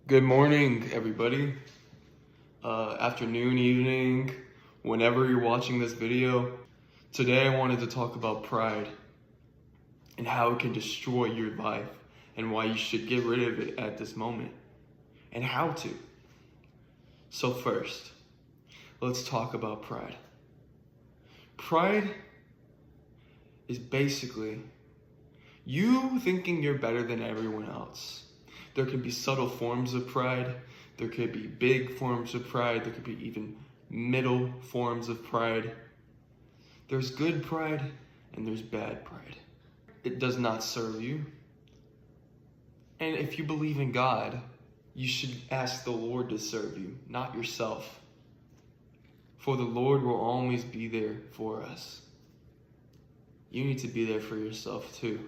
Good morning, everybody. Afternoon, evening, whenever you're watching this video. Today I wanted to talk about pride and how it can destroy your life and why you should get rid of it at this moment and how to. So first, let's talk about pride. Pride is basically you thinking you're better than everyone else. There could be subtle forms of pride. There could be big forms of pride. There could be even middle forms of pride. There's good pride and there's bad pride. It does not serve you. And if you believe in God, you should ask the Lord to serve you, not yourself. For the Lord will always be there for us. You need to be there for yourself too.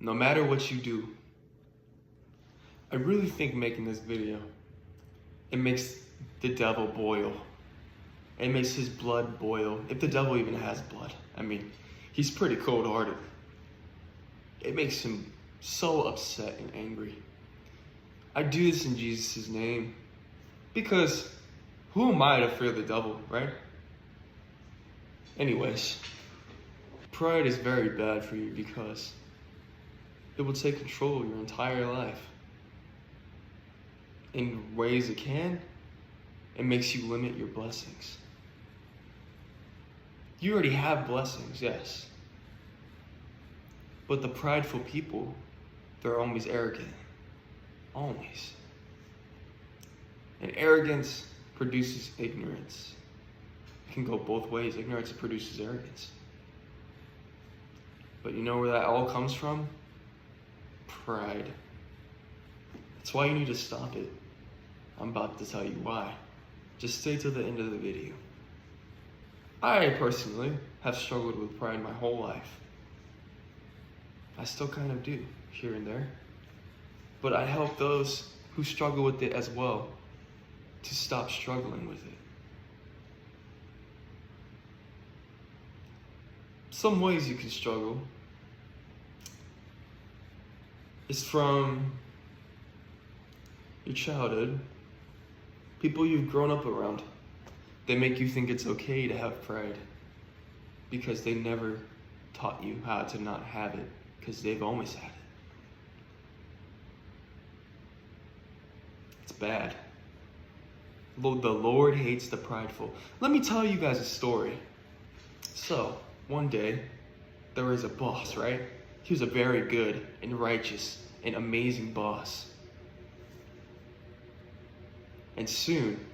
No matter what you do, I really think making this video, it makes the devil boil. It makes his blood boil. If the devil even has blood. I mean, he's pretty cold-hearted. It makes him so upset and angry. I do this in Jesus' name because who am I to fear the devil, right? Anyways, pride is very bad for you because it will take control of your entire life. In ways it can, it makes you limit your blessings. You already have blessings, yes. But the prideful people, they're always arrogant. Always. And arrogance produces ignorance. It can go both ways. Ignorance produces arrogance. But you know where that all comes from? Pride. That's why you need to stop it. I'm about to tell you why. Just stay to the end of the video. I personally have struggled with pride my whole life. I still kind of do, here and there. But I help those who struggle with it as well to stop struggling with it. Some ways you can struggle is from your childhood, people you've grown up around. They make you think it's okay to have pride because they never taught you how to not have it because they've always had it. It's bad. The Lord hates the prideful. Let me tell you guys a story. So, one day, there was a boss, right? He was a very good and righteous and amazing boss. And soon,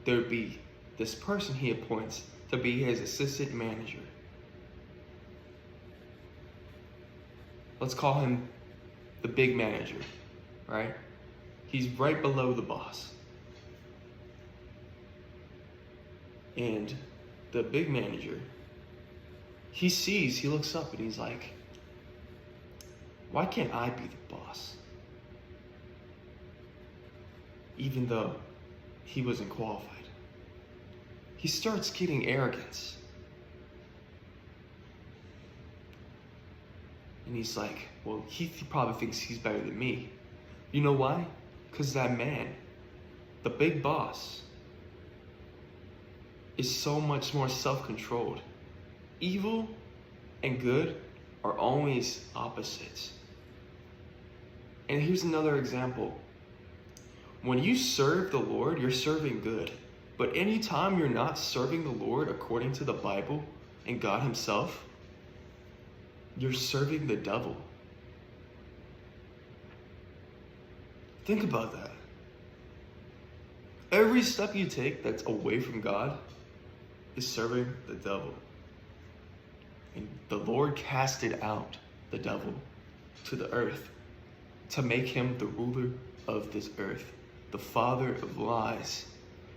there would be this person he appoints to be his assistant manager. Let's call him the big manager, right? He's right below the boss. And the big manager, he looks up and he's like, why can't I be the boss? Even though he wasn't qualified. He starts getting arrogance. And he's like, well, he probably thinks he's better than me. You know why? Because that man, the big boss, is so much more self-controlled. Evil and good are always opposites. And here's another example. When you serve the Lord, you're serving good. But anytime you're not serving the Lord according to the Bible and God Himself, you're serving the devil. Think about that. Every step you take that's away from God is serving the devil. And the Lord casted out the devil to the earth to make him the ruler of this earth, the father of lies.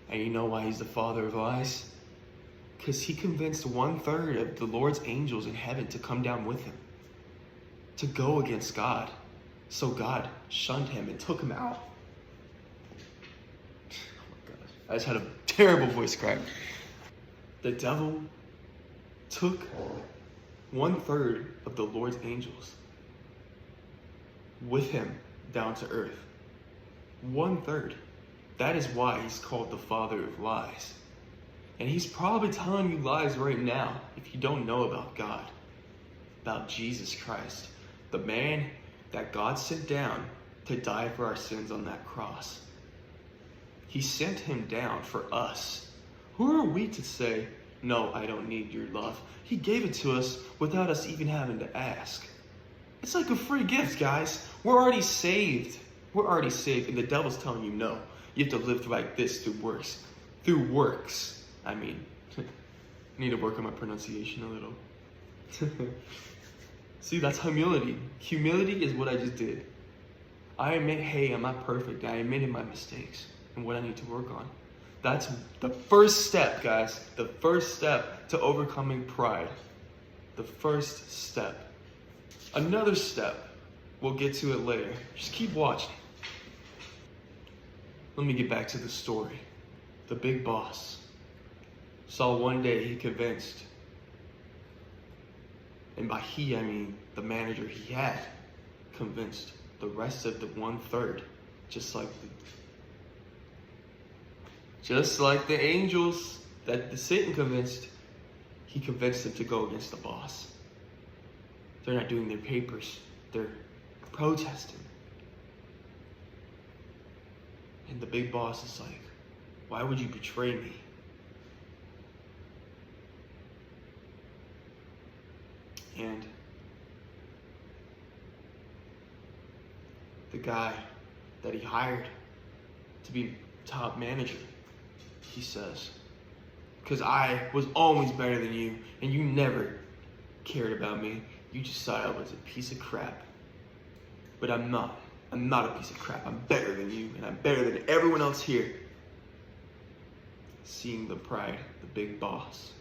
And you know why he's the father of lies? Because he convinced 1/3 of the Lord's angels in heaven to come down with him, to go against God. So God shunned him and took him out. Oh my gosh, I just had a terrible voice crack. The devil took 1/3 of the Lord's angels with him down to earth 1/3. That is why he's called the father of lies. And he's probably telling you lies right now if you don't know about God, about Jesus Christ, the man that God sent down to die for our sins on that cross. He sent him down for us. Who are we to say, no, I don't need your love? He gave it to us without us even having to ask. It's like a free gift, guys. We're already saved. We're already saved, and the devil's telling you no. You have to live like this through works. Through works. I mean, I need to work on my pronunciation a little. See, that's humility. Humility is what I just did. I admit, hey, I'm not perfect. I admitted my mistakes and what I need to work on. That's the first step, guys. The first step to overcoming pride. The first step. Another step, we'll get to it later. Just keep watching. Let me get back to the story. The big boss saw one day he convinced, and by he I mean the manager he had, convinced the rest of the 1/3, just like the angels that the Satan convinced, he convinced them to go against the boss. They're not doing their papers, they're protesting. And the big boss is like, why would you betray me? And the guy that he hired to be top manager, he says, because I was always better than you, and you never cared about me. You just thought I was a piece of crap. But I'm not. I'm not a piece of crap. I'm better than you, and I'm better than everyone else here. Seeing the pride, the big boss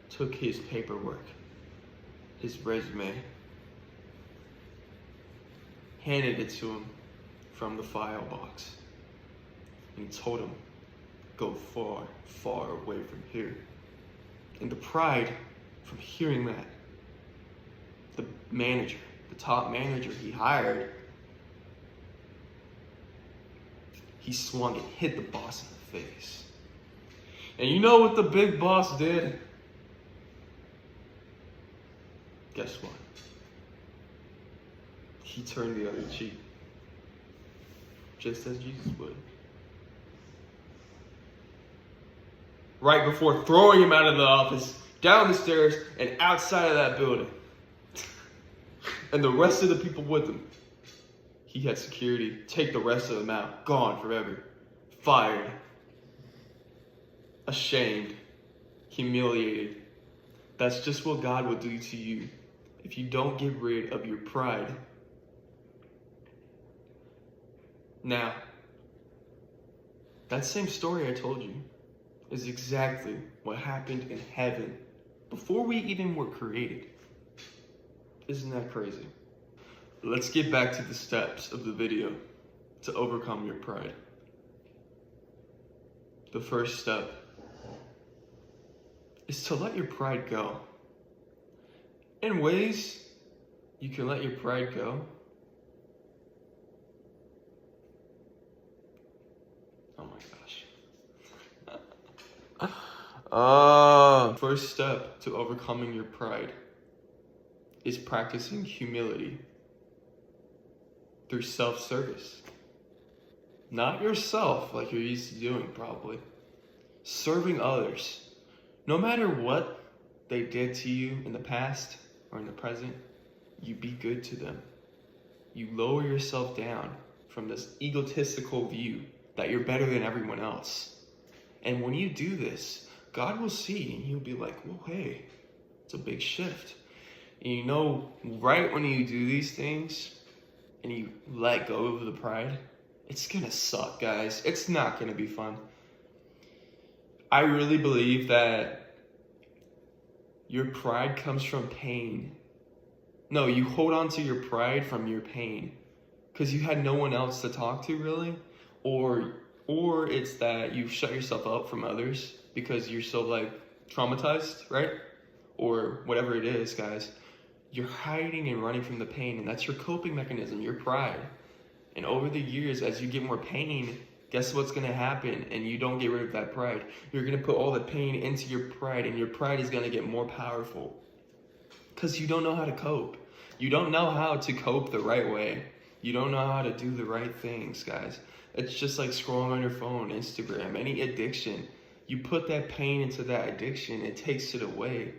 took his paperwork, his resume, handed it to him from the file box, and he told him, go far, far away from here. And the pride from hearing that, the manager, the top manager he hired, he swung and hit the boss in the face. And you know what the big boss did? Guess what? He turned the other cheek, just as Jesus would. Right before throwing him out of the office, down the stairs, and outside of that building. And the rest of the people with him. He had security take the rest of them out, gone forever, fired, ashamed, humiliated. That's just what God will do to you if you don't get rid of your pride. Now, that same story I told you is exactly what happened in heaven before we even were created. Isn't that crazy? Let's get back to the steps of the video to overcome your pride. The first step is to let your pride go. In ways you can let your pride go. Oh my gosh. First step to overcoming your pride is practicing humility through self-service. Not yourself like you're used to doing probably. Serving others. No matter what they did to you in the past or in the present, you be good to them. You lower yourself down from this egotistical view that you're better than everyone else. And when you do this, God will see and he'll be like, well, hey, it's a big shift. And you know, right when you do these things and you let go of the pride, it's gonna suck, guys. It's not gonna be fun. I really believe that your pride comes from pain. No, you hold on to your pride from your pain because you had no one else to talk to really, or it's that you shut yourself up from others because you're so like traumatized, right? Or whatever it is, guys. You're hiding and running from the pain, and that's your coping mechanism, your pride. And over the years, as you get more pain, guess what's going to happen? And you don't get rid of that pride. You're going to put all the pain into your pride, and your pride is going to get more powerful. Because you don't know how to cope. You don't know how to cope the right way. You don't know how to do the right things, guys. It's just like scrolling on your phone, Instagram, any addiction. You put that pain into that addiction, it takes it away.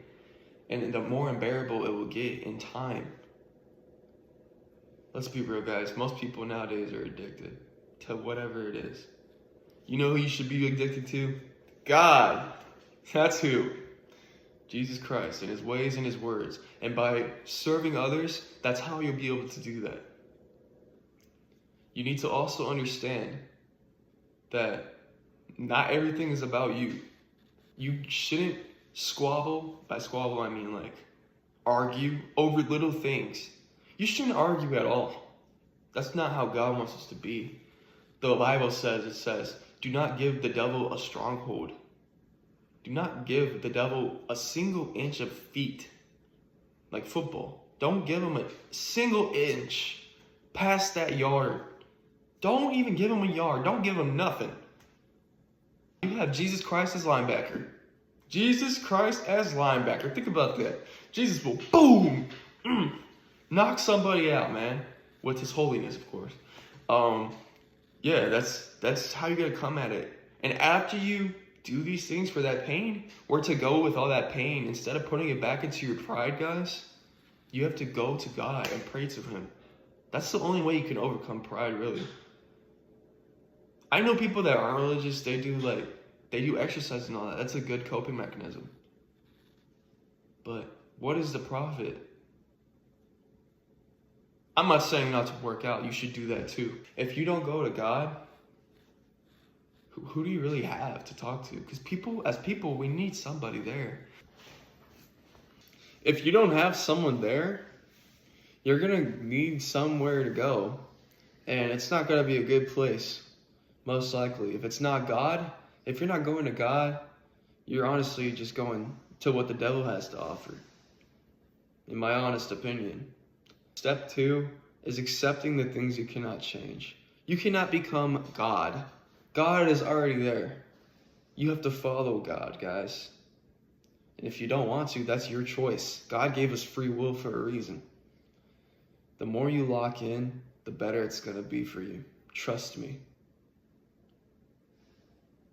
And the more unbearable it will get in time. Let's be real, guys. Most people nowadays are addicted to whatever it is. You know who you should be addicted to? God. That's who. Jesus Christ and his ways and his words. And by serving others, that's how you'll be able to do that. You need to also understand that not everything is about you. You shouldn't squabble. By squabble, I mean like argue over little things. You shouldn't argue at all. That's not how God wants us to be. The Bible says, do not give the devil a stronghold. Do not give the devil a single inch of feet, like football. Don't give him a single inch past that yard. Don't even give him a yard. Don't give him nothing. You have Jesus Christ as linebacker. Jesus Christ as linebacker. Think about that. Jesus will boom, knock somebody out, man, with his holiness, of course. Yeah, that's how you're gonna come at it. And after you do these things for that pain, or to go with all that pain, instead of putting it back into your pride, guys, you have to go to God and pray to him. That's the only way you can overcome pride, really. I know people that aren't religious, they do exercise and all that. That's a good coping mechanism. But what is the profit? I'm not saying not to work out. You should do that too. If you don't go to God, who do you really have to talk to? Because as people, we need somebody there. If you don't have someone there, you're going to need somewhere to go. And it's not going to be a good place, most likely. If it's not God, if you're not going to God, you're honestly just going to what the devil has to offer, in my honest opinion. Step 2 is accepting the things you cannot change. You cannot become God. God is already there. You have to follow God, guys. And if you don't want to, that's your choice. God gave us free will for a reason. The more you lock in, the better it's going to be for you. Trust me.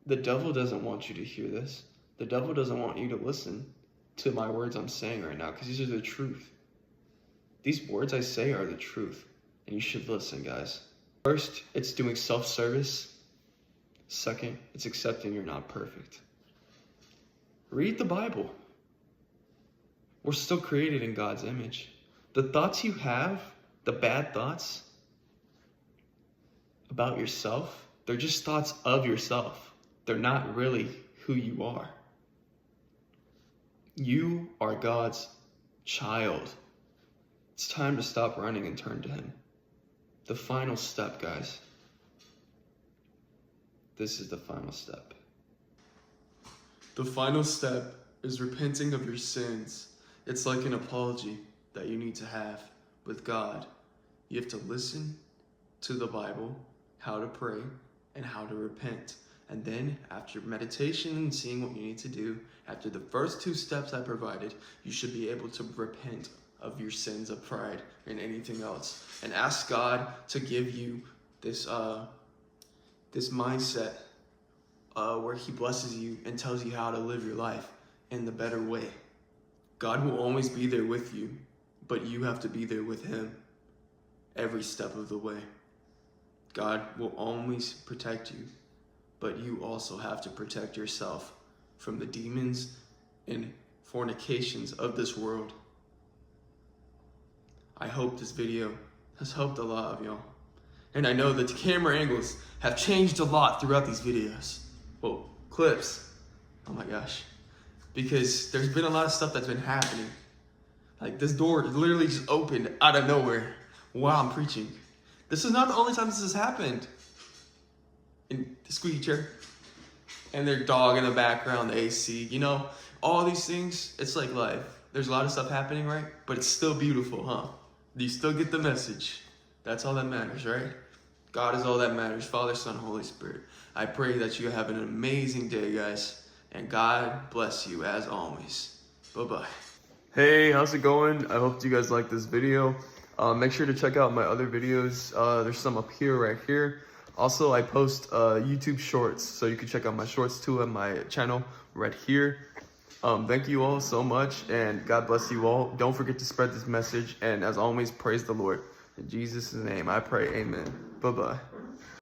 The devil doesn't want you to hear this. The devil doesn't want you to listen to my words I'm saying right now, because these are the truth. These words I say are the truth, and you should listen, guys. First, it's doing self-service. Second, it's accepting you're not perfect. Read the Bible. We're still created in God's image. The thoughts you have, the bad thoughts about yourself, they're just thoughts of yourself. They're not really who you are. You are God's child. It's time to stop running and turn to him. The final step, guys. This is the final step. The final step is repenting of your sins. It's like an apology that you need to have with God. You have to listen to the Bible, how to pray, and how to repent. And then after meditation and seeing what you need to do, after the first 2 steps I provided, you should be able to repent of your sins of pride and anything else. And ask God to give you this mindset where he blesses you and tells you how to live your life in the better way. God will always be there with you, but you have to be there with him every step of the way. God will always protect you, but you also have to protect yourself from the demons and fornications of this world. I hope this video has helped a lot of y'all. And I know that the camera angles have changed a lot throughout these videos. Well, clips. Oh my gosh. Because there's been a lot of stuff that's been happening. Like this door literally just opened out of nowhere while I'm preaching. This is not the only time this has happened. In the squeaky chair. And their dog in the background, the AC. You know, all these things, it's like life. There's a lot of stuff happening, right? But it's still beautiful, huh? You still get the message. That's all that matters, right? God is all that matters. Father, Son, Holy Spirit. I pray that you have an amazing day, guys. And God bless you as always. Bye-bye. Hey, how's it going? I hope you guys like this video. Make sure to check out my other videos. There's some up here, right here. Also, I post YouTube shorts, so you can check out my shorts too on my channel right here. Thank you all so much, and God bless you all. Don't forget to spread this message, and as always, praise the Lord. In Jesus' name, I pray, amen. Bye-bye.